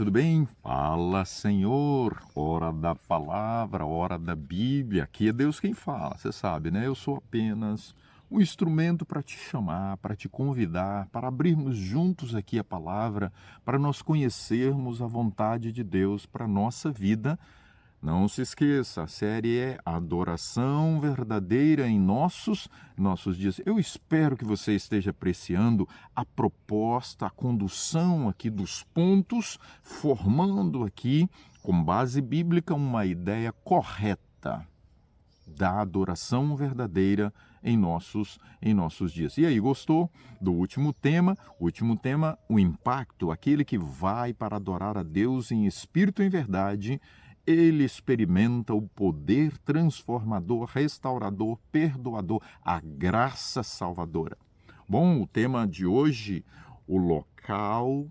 tudo bem? Fala, Senhor, hora da palavra, hora da Bíblia. Aqui é Deus quem fala, você sabe, né? Eu sou apenas um instrumento para te chamar, para te convidar, para abrirmos juntos aqui a palavra, para nós conhecermos a vontade de Deus para a nossa vida. Não se esqueça, a série é Adoração Verdadeira em nossos dias. Eu espero que você esteja apreciando a proposta, a condução aqui dos pontos, formando aqui, com base bíblica, uma ideia correta da adoração verdadeira em nossos dias. E aí, gostou do último tema? O último tema, o impacto, aquele que vai para adorar a Deus em espírito e em verdade, ele experimenta o poder transformador, restaurador, perdoador, a graça salvadora. Bom, o tema de hoje, o local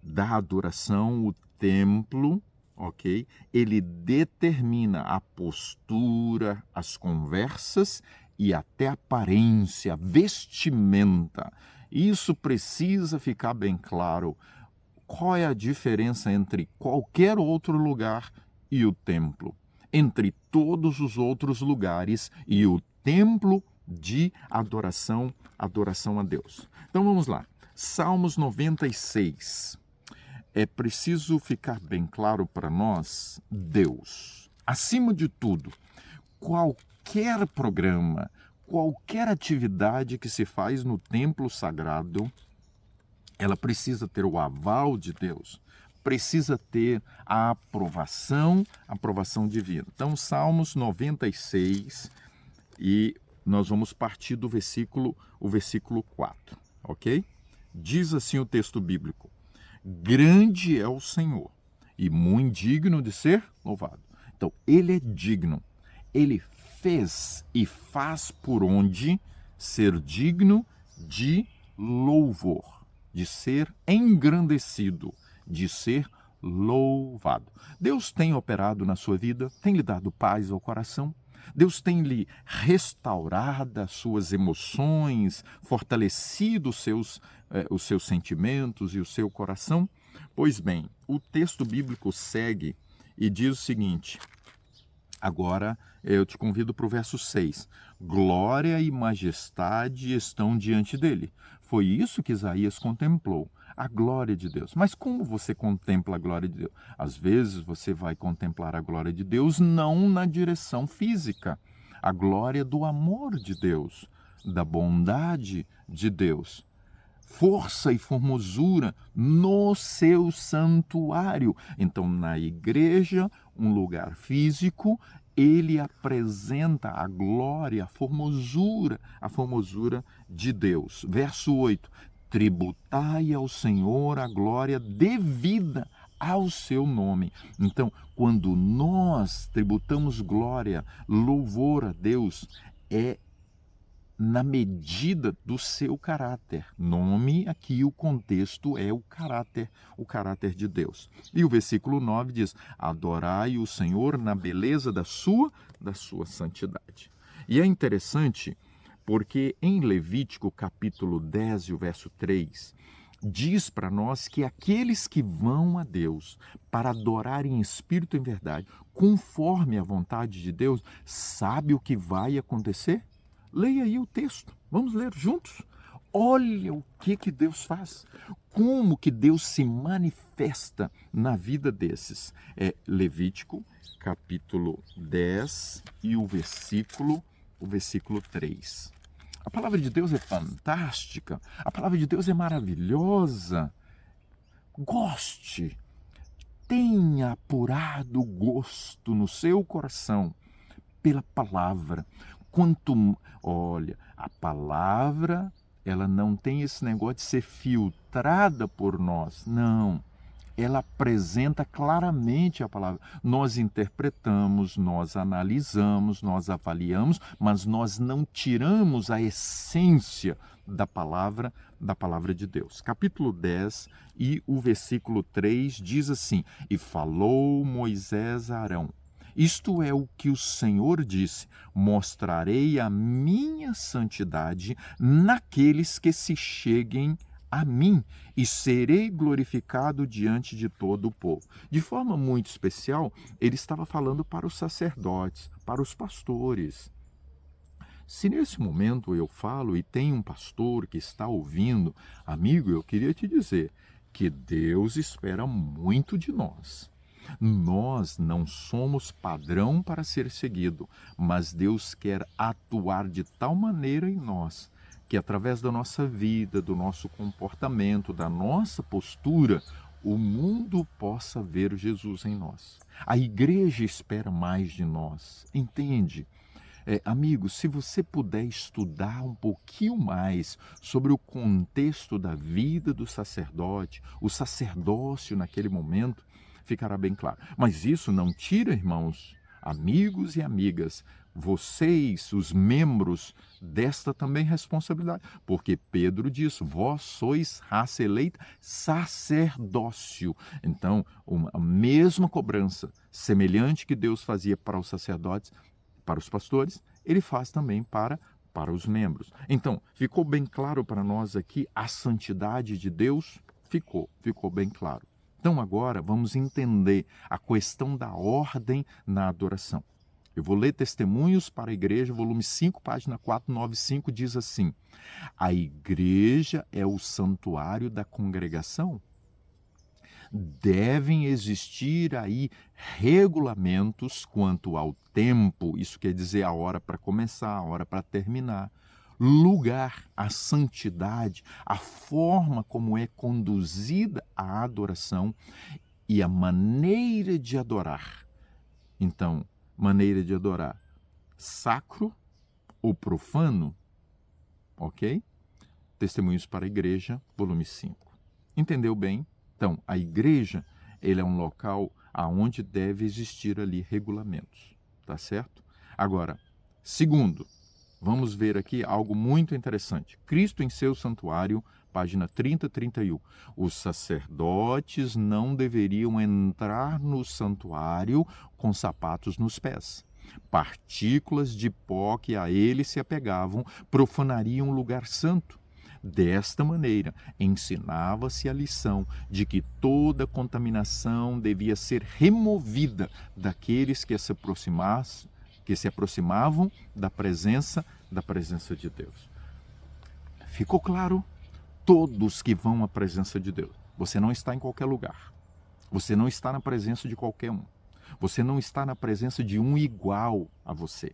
da adoração, o templo, ok? Ele determina a postura, as conversas e até a aparência, a vestimenta. Isso precisa ficar bem claro. Qual é a diferença entre qualquer outro lugar e o templo? Entre todos os outros lugares e o templo de adoração a Deus. Então vamos lá. Salmos 96. É preciso ficar bem claro para nós, Deus. Acima de tudo, qualquer programa, qualquer atividade que se faz no templo sagrado, ela precisa ter o aval de Deus, precisa ter a aprovação divina. Então, Salmos 96, e nós vamos partir do versículo 4, ok? Diz assim o texto bíblico: grande é o Senhor e muito digno de ser louvado. Então, ele é digno, ele fez e faz por onde ser digno de louvor, de ser engrandecido, de ser louvado. Deus tem operado na sua vida, tem lhe dado paz ao coração, Deus tem lhe restaurado as suas emoções, fortalecido os seus sentimentos e o seu coração. Pois bem, o texto bíblico segue e diz o seguinte. Agora eu te convido para o verso 6. Glória e majestade estão diante dele. Foi isso que Isaías contemplou, a glória de Deus. Mas como você contempla a glória de Deus? Às vezes você vai contemplar a glória de Deus não na direção física. A glória do amor de Deus, da bondade de Deus. Força e formosura no seu santuário. Então, na igreja, um lugar físico, ele apresenta a glória, a formosura de Deus. Verso 8: tributai ao Senhor a glória devida ao seu nome. Então, quando nós tributamos glória, louvor a Deus, é na medida do seu caráter. Nome, aqui o contexto é o caráter de Deus. E o versículo 9 diz: adorai o Senhor na beleza da sua santidade. E é interessante porque em Levítico capítulo 10 e o verso 3, diz para nós que aqueles que vão a Deus para adorar em espírito e em verdade, conforme a vontade de Deus, sabe o que vai acontecer? Leia aí o texto, vamos ler juntos. Olha o que Deus faz, como que Deus se manifesta na vida desses. É Levítico, capítulo 10 e o versículo 3. A palavra de Deus é fantástica, a palavra de Deus é maravilhosa. Goste, tenha apurado gosto no seu coração pela palavra. Olha, a palavra, ela não tem esse negócio de ser filtrada por nós, não. Ela apresenta claramente a palavra. Nós interpretamos, nós analisamos, nós avaliamos, mas nós não tiramos a essência da palavra de Deus. Capítulo 10 e o versículo 3 diz assim: e falou Moisés a Arão: isto é o que o Senhor disse: mostrarei a minha santidade naqueles que se cheguem a mim e serei glorificado diante de todo o povo. De forma muito especial, ele estava falando para os sacerdotes, para os pastores. Se nesse momento eu falo e tem um pastor que está ouvindo, amigo, eu queria te dizer que Deus espera muito de nós. Nós não somos padrão para ser seguido, mas Deus quer atuar de tal maneira em nós que através da nossa vida, do nosso comportamento, da nossa postura, o mundo possa ver Jesus em nós. A igreja espera mais de nós, entende? Amigo, se você puder estudar um pouquinho mais sobre o contexto da vida do sacerdote, o sacerdócio naquele momento, ficará bem claro. Mas isso não tira, irmãos, amigos e amigas, vocês, os membros, desta também responsabilidade. Porque Pedro diz, vós sois raça eleita, sacerdócio. Então, a mesma cobrança semelhante que Deus fazia para os sacerdotes, para os pastores, ele faz também para os membros. Então, ficou bem claro para nós aqui a santidade de Deus? Ficou bem claro. Então, agora vamos entender a questão da ordem na adoração. Eu vou ler Testemunhos para a Igreja, volume 5, página 495, diz assim: a igreja é o santuário da congregação? Devem existir aí regulamentos quanto ao tempo, isso quer dizer a hora para começar, a hora para terminar, lugar, a santidade, a forma como é conduzida a adoração e a maneira de adorar. Então, maneira de adorar, sacro ou profano, ok? Testemunhos para a Igreja, volume 5. Entendeu bem? Então, a igreja, ele é um local aonde deve existir ali regulamentos, tá certo? Agora, segundo, vamos ver aqui algo muito interessante. Cristo em seu santuário, página 30 e 31. Os sacerdotes não deveriam entrar no santuário com sapatos nos pés. Partículas de pó que a ele se apegavam profanariam o lugar santo. Desta maneira, ensinava-se a lição de que toda contaminação devia ser removida daqueles que se aproximavam da presença de Deus. Ficou claro? Todos que vão à presença de Deus. Você não está em qualquer lugar. Você não está na presença de qualquer um. Você não está na presença de um igual a você.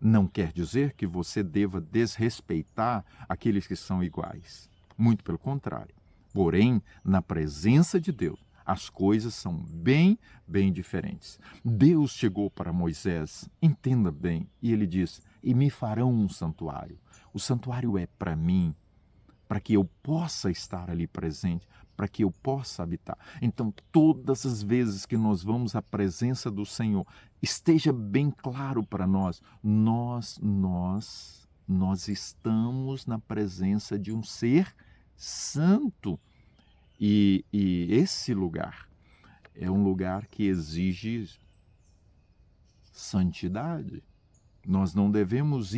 Não quer dizer que você deva desrespeitar aqueles que são iguais. Muito pelo contrário. Porém, na presença de Deus, as coisas são bem diferentes. Deus chegou para Moisés, entenda bem, e ele diz, e me farão um santuário. O santuário é para mim, para que eu possa estar ali presente, para que eu possa habitar. Então, todas as vezes que nós vamos à presença do Senhor, esteja bem claro para nós, nós estamos na presença de um ser santo. E esse lugar é um lugar que exige santidade. Nós não devemos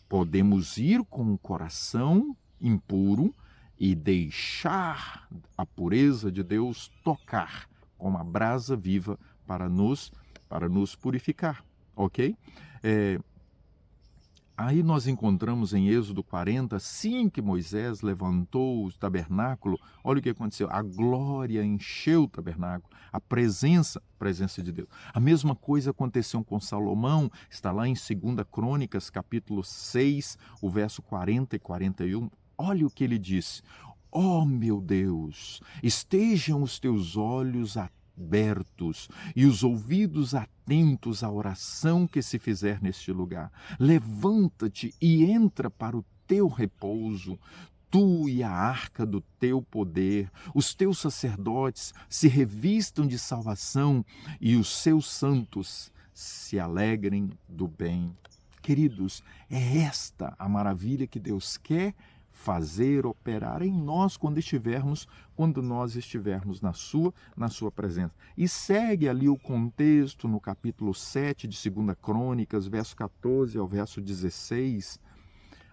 podemos ir com o coração impuro e deixar a pureza de Deus tocar como a brasa viva para nos purificar, ok? Aí nós encontramos em Êxodo 40, assim que Moisés levantou o tabernáculo, olha o que aconteceu, a glória encheu o tabernáculo, a presença de Deus. A mesma coisa aconteceu com Salomão, está lá em 2 Crônicas, capítulo 6, o verso 40 e 41, olha o que ele disse, ó meu Deus, estejam os teus olhos abertos e os ouvidos atentos à oração que se fizer neste lugar. Levanta-te e entra para o teu repouso, tu e a arca do teu poder, os teus sacerdotes se revistam de salvação e os seus santos se alegrem do bem. Queridos, é esta a maravilha que Deus quer fazer, operar em nós quando nós estivermos na sua presença. E segue ali o contexto no capítulo 7 de 2 Crônicas, verso 14 ao verso 16.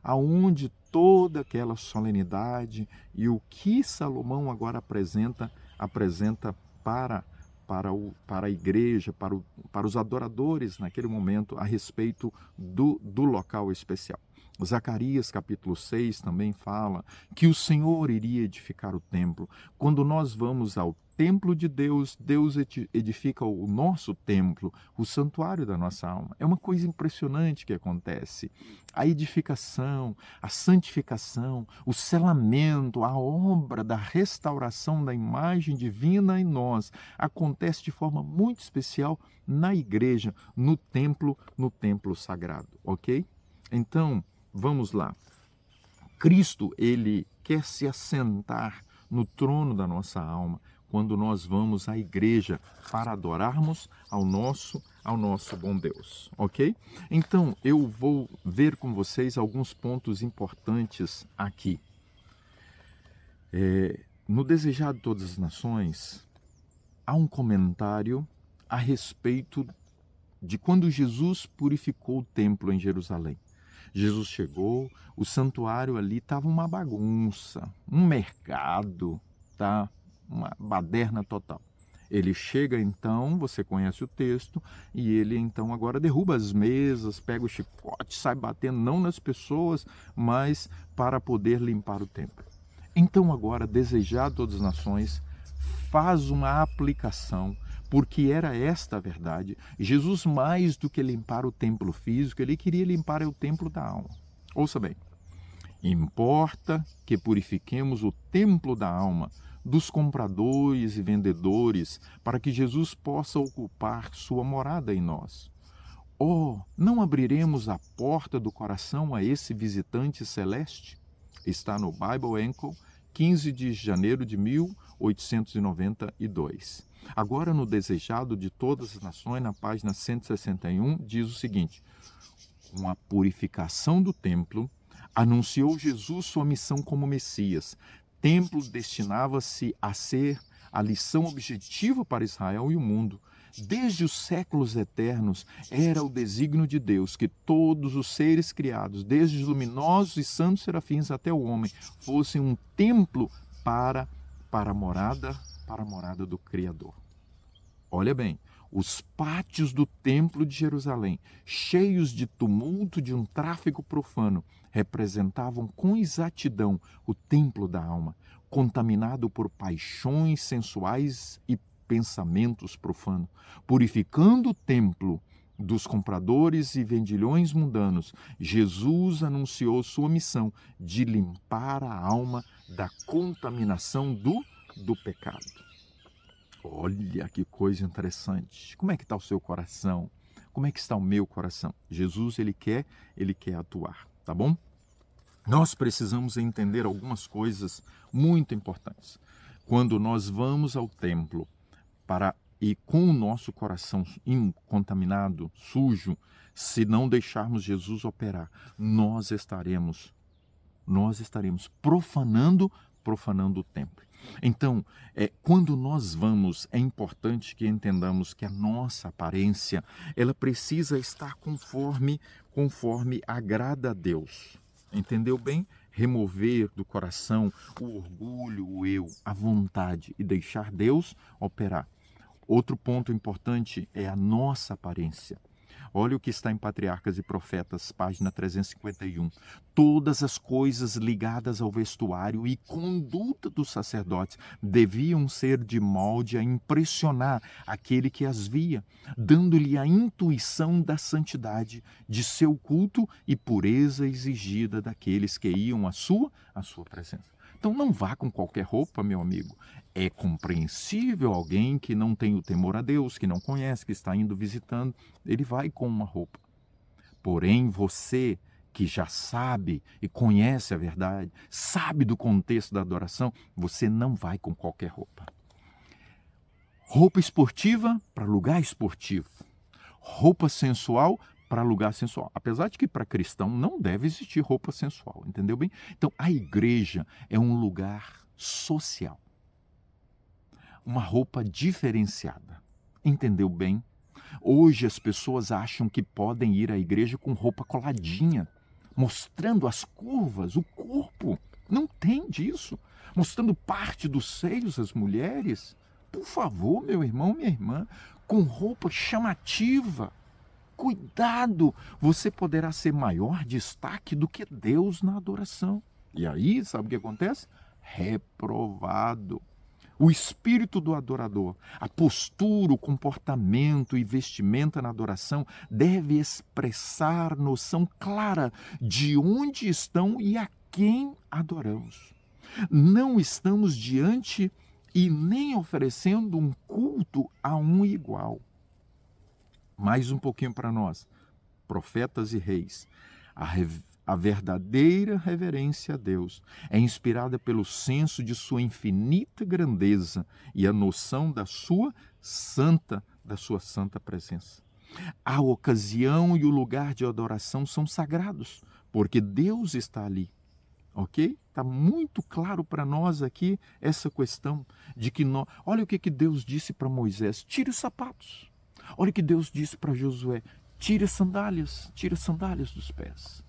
aonde toda aquela solenidade e o que Salomão agora apresenta para a igreja, para os adoradores naquele momento a respeito do local especial. Zacarias capítulo 6 também fala que o Senhor iria edificar o templo. Quando nós vamos ao templo de Deus, Deus edifica o nosso templo, o santuário da nossa alma. É uma coisa impressionante que acontece. A edificação, a santificação, o selamento, a obra da restauração da imagem divina em nós acontece de forma muito especial na igreja, no templo sagrado, ok? Então, vamos lá. Cristo, ele quer se assentar no trono da nossa alma quando nós vamos à igreja para adorarmos ao nosso bom Deus, ok? Então, eu vou ver com vocês alguns pontos importantes aqui. No Desejado de Todas as Nações, há um comentário a respeito de quando Jesus purificou o templo em Jerusalém. Jesus chegou, o santuário ali estava uma bagunça, um mercado, tá? Uma baderna total. Ele chega então, você conhece o texto, e ele então agora derruba as mesas, pega o chicote, sai batendo não nas pessoas, mas para poder limpar o templo. Então agora, Desejado Todas as Nações faz uma aplicação, porque era esta a verdade. Jesus, mais do que limpar o templo físico, ele queria limpar o templo da alma. Ouça bem, importa que purifiquemos o templo da alma dos compradores e vendedores, para que Jesus possa ocupar sua morada em nós. Oh, não abriremos a porta do coração a esse visitante celeste? Está no Bible Anchor, 15 de janeiro de 1892. Agora, no Desejado de Todas as Nações, na página 161, diz o seguinte: com a purificação do templo, anunciou Jesus sua missão como Messias. Templo destinava-se a ser a lição objetiva para Israel e o mundo. Desde os séculos eternos, era o desígnio de Deus que todos os seres criados, desde os luminosos e santos serafins até o homem, fossem um templo para a morada do Criador. Olha bem, os pátios do Templo de Jerusalém, cheios de tumulto de um tráfego profano, representavam com exatidão o templo da alma, contaminado por paixões sensuais e pensamentos profanos, purificando o templo dos compradores e vendilhões mundanos. Jesus anunciou sua missão de limpar a alma da contaminação do pecado. Olha que coisa interessante. Como é que está o seu coração? Como é que está o meu coração? Jesus, ele quer atuar, tá bom? Nós precisamos entender algumas coisas muito importantes. Quando nós vamos ao templo e com o nosso coração contaminado, sujo, se não deixarmos Jesus operar, nós estaremos profanando o templo. Então, quando nós vamos, é importante que entendamos que a nossa aparência, ela precisa estar conforme agrada a Deus. Entendeu bem? Remover do coração o orgulho, o eu, a vontade e deixar Deus operar. Outro ponto importante é a nossa aparência. Olha o que está em Patriarcas e Profetas, página 351. Todas as coisas ligadas ao vestuário e conduta dos sacerdotes deviam ser de molde a impressionar aquele que as via, dando-lhe a intuição da santidade de seu culto e pureza exigida daqueles que iam à sua presença. Então não vá com qualquer roupa, meu amigo. É compreensível alguém que não tem o temor a Deus, que não conhece, que está indo visitando, ele vai com uma roupa. Porém, você que já sabe e conhece a verdade, sabe do contexto da adoração, você não vai com qualquer roupa. Roupa esportiva para lugar esportivo. Roupa sensual para lugar sensual. Apesar de que para cristão não deve existir roupa sensual, entendeu bem? Então, a igreja é um lugar social. Uma roupa diferenciada. Entendeu bem? Hoje as pessoas acham que podem ir à igreja com roupa coladinha. mostrando as curvas, o corpo. Não tem disso. Mostrando parte dos seios às mulheres. Por favor, meu irmão, minha irmã, com roupa chamativa. Cuidado, você poderá ser maior destaque do que Deus na adoração. E aí, sabe o que acontece? Reprovado. O espírito do adorador, a postura, o comportamento e vestimenta na adoração deve expressar noção clara de onde estão e a quem adoramos. Não estamos diante e nem oferecendo um culto a um igual. Mais um pouquinho para nós, profetas e reis. A verdadeira reverência a Deus é inspirada pelo senso de sua infinita grandeza e a noção da sua santa presença. A ocasião e o lugar de adoração são sagrados, porque Deus está ali. Ok? Está muito claro para nós aqui essa questão de que olha o que Deus disse para Moisés: tire os sapatos. Olha o que Deus disse para Josué: tire as sandálias dos pés.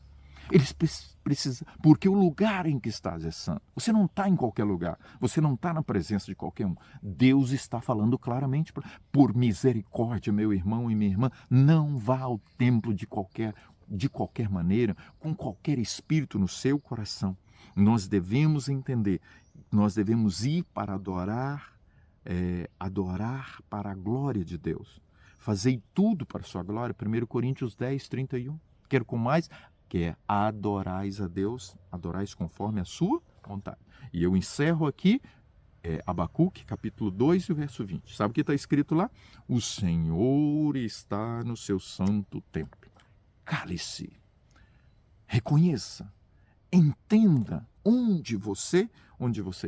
Eles precisam, porque o lugar em que estás é santo. Você não está em qualquer lugar, você não está na presença de qualquer um. Deus está falando claramente: por misericórdia, meu irmão e minha irmã, não vá ao templo de qualquer maneira, com qualquer espírito no seu coração. Nós devemos entender, nós devemos ir para adorar para a glória de Deus. Fazei tudo para a sua glória, 1 Coríntios 10, 31. Quero com mais, que adorais a Deus, adorais conforme a sua vontade. E eu encerro aqui, Abacuque, capítulo 2, e o verso 20. Sabe o que está escrito lá? O Senhor está no seu santo templo. Cale-se, reconheça, entenda onde você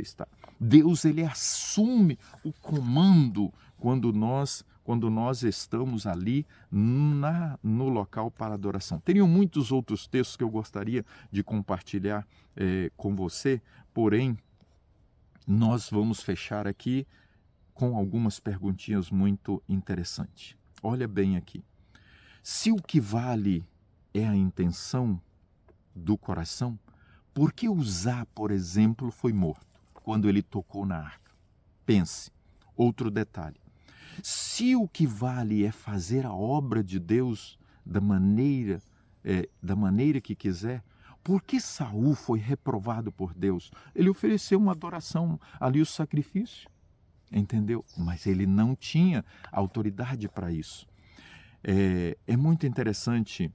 está. Deus, ele assume o comando quando nós estamos ali no local para adoração. Teriam muitos outros textos que eu gostaria de compartilhar com você, porém, nós vamos fechar aqui com algumas perguntinhas muito interessantes. Olha bem aqui. Se o que vale é a intenção do coração, por que Uzá, por exemplo, foi morto quando ele tocou na arca? Pense, outro detalhe. Se o que vale é fazer a obra de Deus da maneira que quiser, por que Saul foi reprovado por Deus? Ele ofereceu uma adoração ali, o sacrifício, entendeu? Mas ele não tinha autoridade para isso. É muito interessante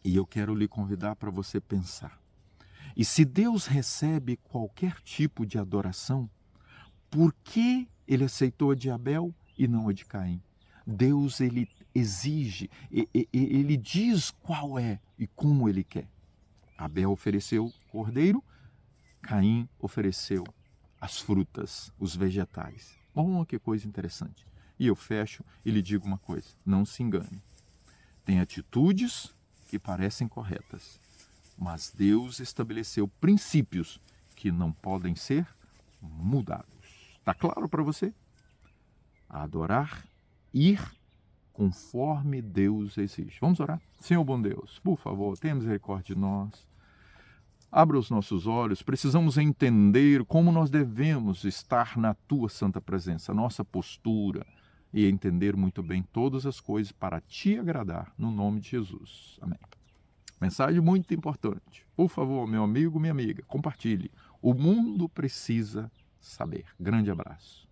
e eu quero lhe convidar para você pensar. E se Deus recebe qualquer tipo de adoração, por que ele aceitou a de Abel e não a de Caim? Deus, ele exige, ele diz qual é e como ele quer. Abel ofereceu cordeiro, Caim ofereceu as frutas, os vegetais. Oh, que coisa interessante. E eu fecho e lhe digo uma coisa: não se engane. Tem atitudes que parecem corretas, mas Deus estabeleceu princípios que não podem ser mudados. Está claro para você? Adorar, ir conforme Deus exige. Vamos orar? Senhor bom Deus, por favor, tenha misericórdia de nós. Abra os nossos olhos, precisamos entender como nós devemos estar na Tua santa presença, nossa postura, e entender muito bem todas as coisas para Te agradar, no nome de Jesus. Amém. Mensagem muito importante. Por favor, meu amigo, minha amiga, compartilhe. O mundo precisa saber. Grande abraço.